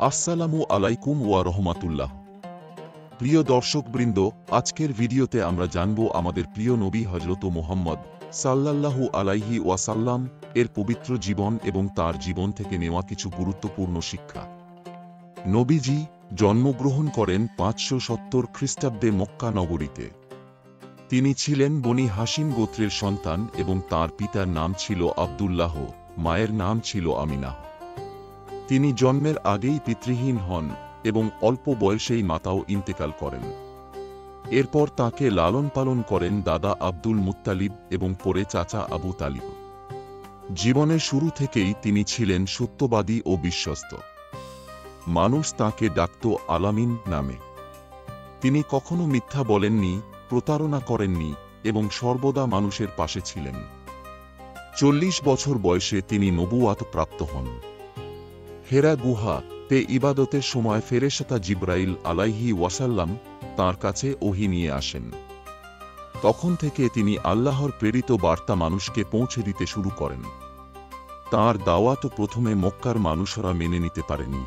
আসসালামু আলাইকুম ওয়া রহমাতুল্লাহ। প্রিয় দর্শকবৃন্দ, আজকের ভিডিওতে আমরা জানব আমাদের প্রিয় নবী হযরত মুহাম্মদ সাল্লাল্লাহু আলাইহি ওয়াসাল্লাম এর পবিত্র জীবন এবং তার জীবন থেকে নেওয়া কিছু গুরুত্বপূর্ণ শিক্ষা। নবীজি জন্মগ্রহণ করেন ৫৭০ খ্রিস্টাব্দে মক্কা নগরীতে। তিনি ছিলেন বনি হাশিম গোত্রের সন্তান এবং তার পিতার নাম ছিল আব্দুল্লাহ, মায়ের নাম ছিল আমিনাহ। তিনি জন্মের আগেই পিতৃহীন হন এবং অল্প বয়সেই মাতাও ইন্তেকাল করেন। এরপর তাকে লালন পালন করেন দাদা আব্দুল মুত্তালিব এবং পরে চাচা আবু তালিব। জীবনের শুরু থেকেই তিনি ছিলেন সত্যবাদী ও বিশ্বস্ত। মানুষ তাকে ডাকত আলামিন নামে। তিনি কখনো মিথ্যা বলেননি, প্রতারণা করেননি এবং সর্বদা মানুষের পাশে ছিলেন। ৪০ বছর বয়সে তিনি নবুয়াত প্রাপ্ত হন। হেরা গুহা-তে ইবাদতের সময় ফেরেশতা জিবরাইল আলাইহি ওয়াসাল্লাম তাঁর কাছে ওহী নিয়ে আসেন। তখন থেকে তিনি আল্লাহর প্রেরিত বার্তা মানুষকে পৌঁছে দিতে শুরু করেন। তাঁর দাওয়াত প্রথমে মক্কার মানুষরা মেনে নিতে পারেনি।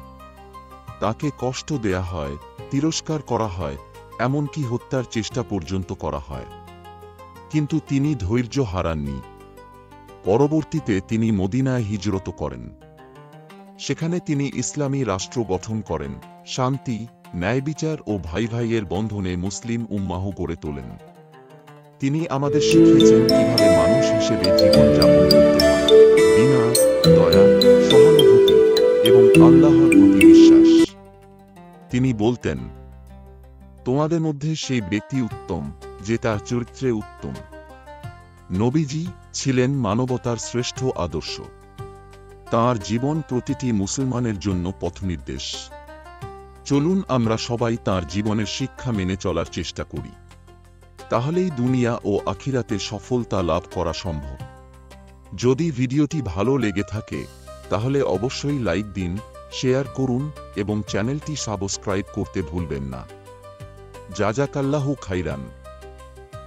তাকে কষ্ট দেয়া হয়, তিরস্কার করা হয়, এমনকি হত্যার চেষ্টা পর্যন্ত করা হয়। কিন্তু তিনি ধৈর্য হারাননি। পরবর্তীতে তিনি মদিনায় হিজরত করেন। সেখানে তিনি ইসলামী রাষ্ট্র গঠন করেন, শান্তি, ন্যায়বিচার ও ভাই ভাইয়ের বন্ধনে মুসলিম উম্মাহ গড়ে তোলেন। তিনি আমাদের শিখিয়েছেন কিভাবে মানুষ হিসেবে জীবনযাপন করতে হয়, বিনয়, দয়া, সহানুভূতি এবং আল্লাহর প্রতি বিশ্বাস। তিনি বলতেন, তোমাদের মধ্যে সেই ব্যক্তি উত্তম যে তার চরিত্রে উত্তম। নবীজি ছিলেন মানবতার শ্রেষ্ঠ আদর্শ। তাঁর জীবন প্রতিটি মুসলমানের জন্য পথনির্দেশ। চলুন আমরা সবাই তাঁর জীবনের শিক্ষা মেনে চলার চেষ্টা করি। তাহলেই দুনিয়া ও আখিরাতে সফলতা লাভ করা সম্ভব। যদি ভিডিওটি ভালো লেগে থাকে তাহলে অবশ্যই লাইক দিন, শেয়ার করুন এবং চ্যানেলটি সাবস্ক্রাইব করতে ভুলবেন না। জাযাকাল্লাহু খাইরান।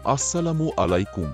আসসালামু আলাইকুম।